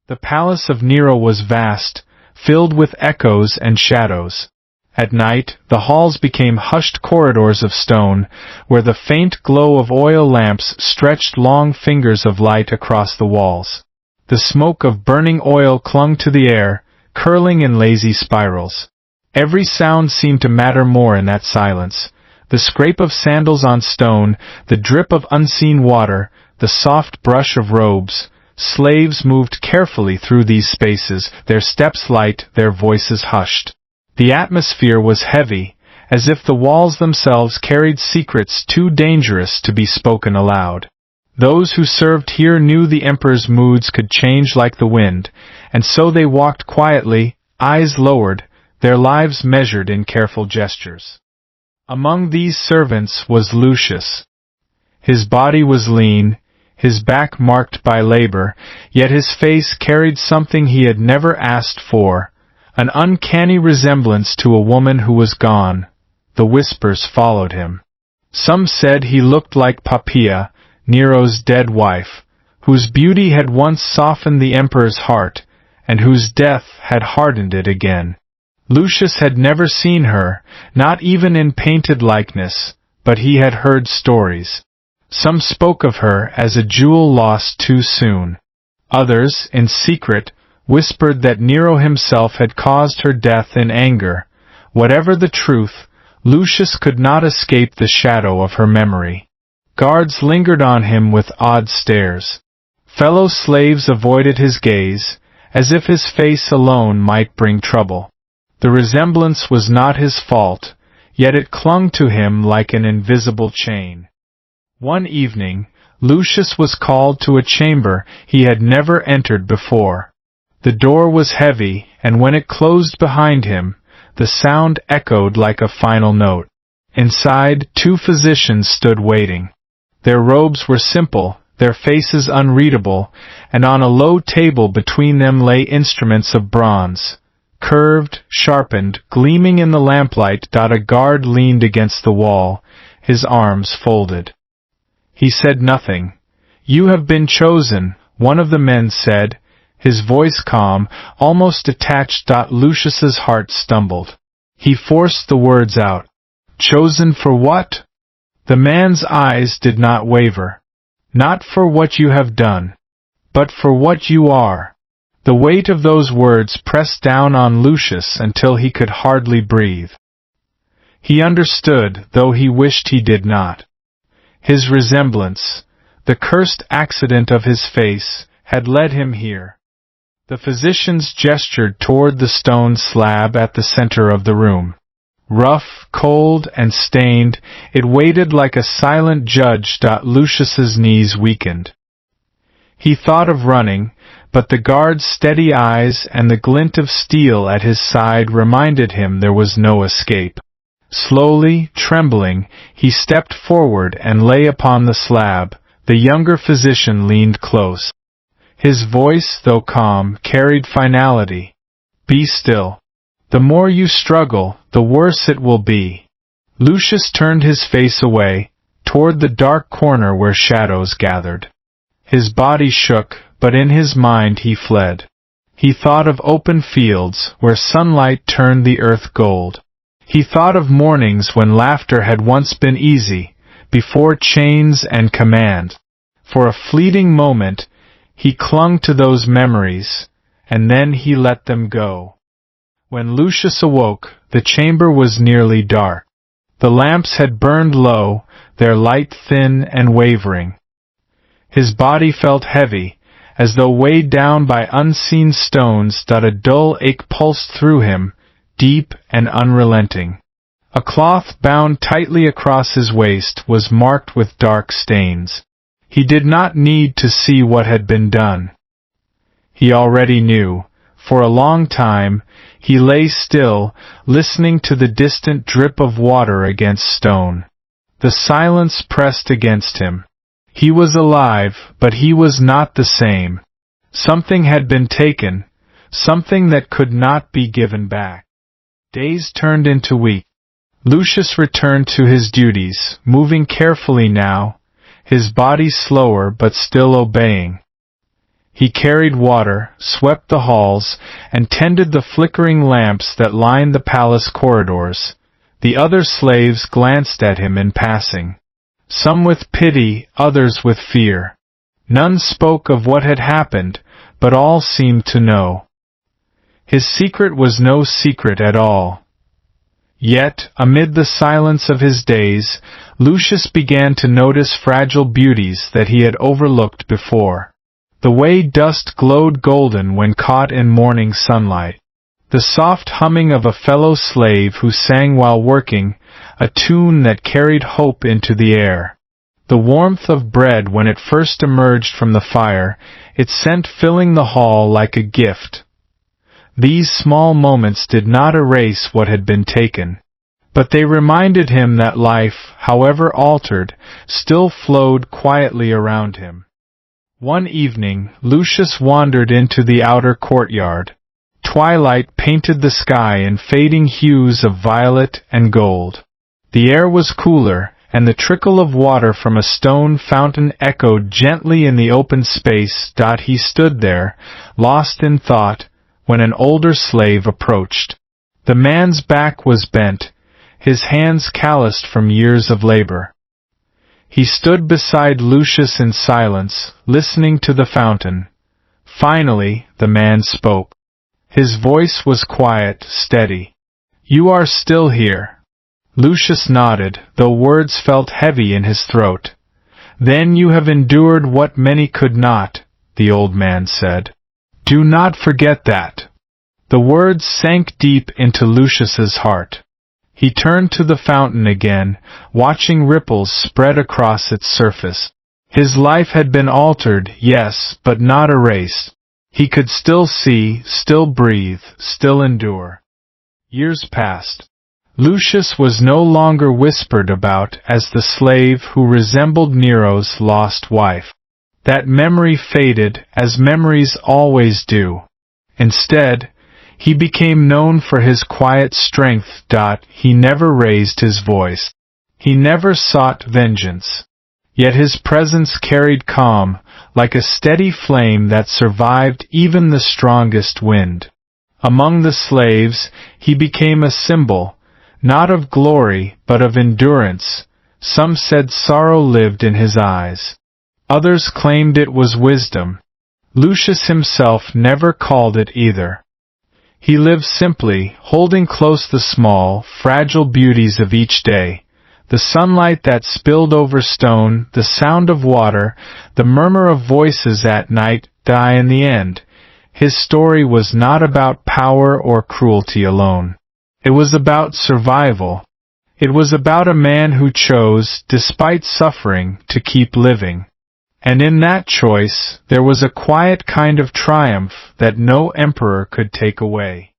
The palace of Nero was vast, filled with echoes and shadows. At night, the halls became hushed corridors of stone, where the faint glow of oil lamps stretched long fingers of light across the walls. The smoke of burning oil clung to the air, curling in lazy spirals. Every sound seemed to matter more in that silence. The scrape of sandals on stone, the drip of unseen water, the soft brush of robes. Slaves moved carefully through these spaces, their steps light, their voices hushed. The atmosphere was heavy, as if the walls themselves carried secrets too dangerous to be spoken aloud. Those who served here knew the emperor's moods could change like the wind, and so they walked quietly, eyes lowered, their lives measured in careful gestures. Among these servants was Lucius. His body was lean, his back marked by labor, yet his face carried something he had never asked for, an uncanny resemblance to a woman who was gone. The whispers followed him. Some said he looked like Poppaea, Nero's dead wife, whose beauty had once softened the emperor's heart, and whose death had hardened it again. Lucius had never seen her, not even in painted likeness, but he had heard stories. Some spoke of her as a jewel lost too soon. Others, in secret, whispered that Nero himself had caused her death in anger. Whatever the truth, Lucius could not escape the shadow of her memory. Guards lingered on him with odd stares. Fellow slaves avoided his gaze, as if his face alone might bring trouble. The resemblance was not his fault, yet it clung to him like an invisible chain. One evening, Lucius was called to a chamber he had never entered before. The door was heavy, and when it closed behind him, the sound echoed like a final note. Inside, 2 physicians stood waiting. Their robes were simple, their faces unreadable, and on a low table between them lay instruments of bronze. Curved, sharpened, gleaming in the lamplight, a guard leaned against the wall, his arms folded. He said nothing. "You have been chosen," one of the men said, his voice calm, almost detached. Lucius's heart stumbled. He forced the words out. "Chosen for what?" The man's eyes did not waver. "Not for what you have done, but for what you are." The weight of those words pressed down on Lucius until he could hardly breathe. He understood, though he wished he did not. His resemblance, the cursed accident of his face, had led him here. The physicians gestured toward the stone slab at the center of the room. Rough, cold, and stained, it waited like a silent judge. Lucius's knees weakened. He thought of running, but the guard's steady eyes and the glint of steel at his side reminded him there was no escape. Slowly, trembling, he stepped forward and lay upon the slab. The younger physician leaned close. His voice, though calm, carried finality. "Be still. The more you struggle, the worse it will be." Lucius turned his face away, toward the dark corner where shadows gathered. His body shook, but in his mind he fled. He thought of open fields, where sunlight turned the earth gold. He thought of mornings when laughter had once been easy, before chains and command. For a fleeting moment, he clung to those memories, and then he let them go. When Lucius awoke, the chamber was nearly dark. The lamps had burned low, their light thin and wavering. His body felt heavy, as though weighed down by unseen stones. A dull ache pulsed through him, deep and unrelenting. A cloth bound tightly across his waist was marked with dark stains. He did not need to see what had been done. He already knew. For a long time, he lay still, listening to the distant drip of water against stone. The silence pressed against him. He was alive, but he was not the same. Something had been taken, something that could not be given back. Days turned into weeks. Lucius returned to his duties, moving carefully now, his body slower but still obeying. He carried water, swept the halls, and tended the flickering lamps that lined the palace corridors. The other slaves glanced at him in passing. Some with pity, others with fear. None spoke of what had happened, but all seemed to know. His secret was no secret at all. Yet, amid the silence of his days, Lucius began to notice fragile beauties that he had overlooked before. The way dust glowed golden when caught in morning sunlight. The soft humming of a fellow slave who sang while working, a tune that carried hope into the air. The warmth of bread when it first emerged from the fire, its scent filling the hall like a gift. These small moments did not erase what had been taken, but they reminded him that life, however altered, still flowed quietly around him. One evening, Lucius wandered into the outer courtyard. Twilight painted the sky in fading hues of violet and gold. The air was cooler, and the trickle of water from a stone fountain echoed gently in the open space. He stood there, lost in thought, when an older slave approached. The man's back was bent, his hands calloused from years of labor. He stood beside Lucius in silence, listening to the fountain. Finally, the man spoke. His voice was quiet, steady. "You are still here." Lucius nodded, though words felt heavy in his throat. "Then you have endured what many could not," the old man said. "Do not forget that." The words sank deep into Lucius's heart. He turned to the fountain again, watching ripples spread across its surface. His life had been altered, yes, but not erased. He could still see, still breathe, still endure. Years passed. Lucius was no longer whispered about as the slave who resembled Nero's lost wife. That memory faded, as memories always do. Instead, he became known for his quiet strength. He never raised his voice. He never sought vengeance. Yet his presence carried calm, like a steady flame that survived even the strongest wind. Among the slaves, he became a symbol, not of glory, but of endurance. Some said sorrow lived in his eyes. Others claimed it was wisdom. Lucius himself never called it either. He lived simply, holding close the small, fragile beauties of each day. The sunlight that spilled over stone, the sound of water, the murmur of voices at night. In the end, his story was not about power or cruelty alone. It was about survival. It was about a man who chose, despite suffering, to keep living. And in that choice, there was a quiet kind of triumph that no emperor could take away.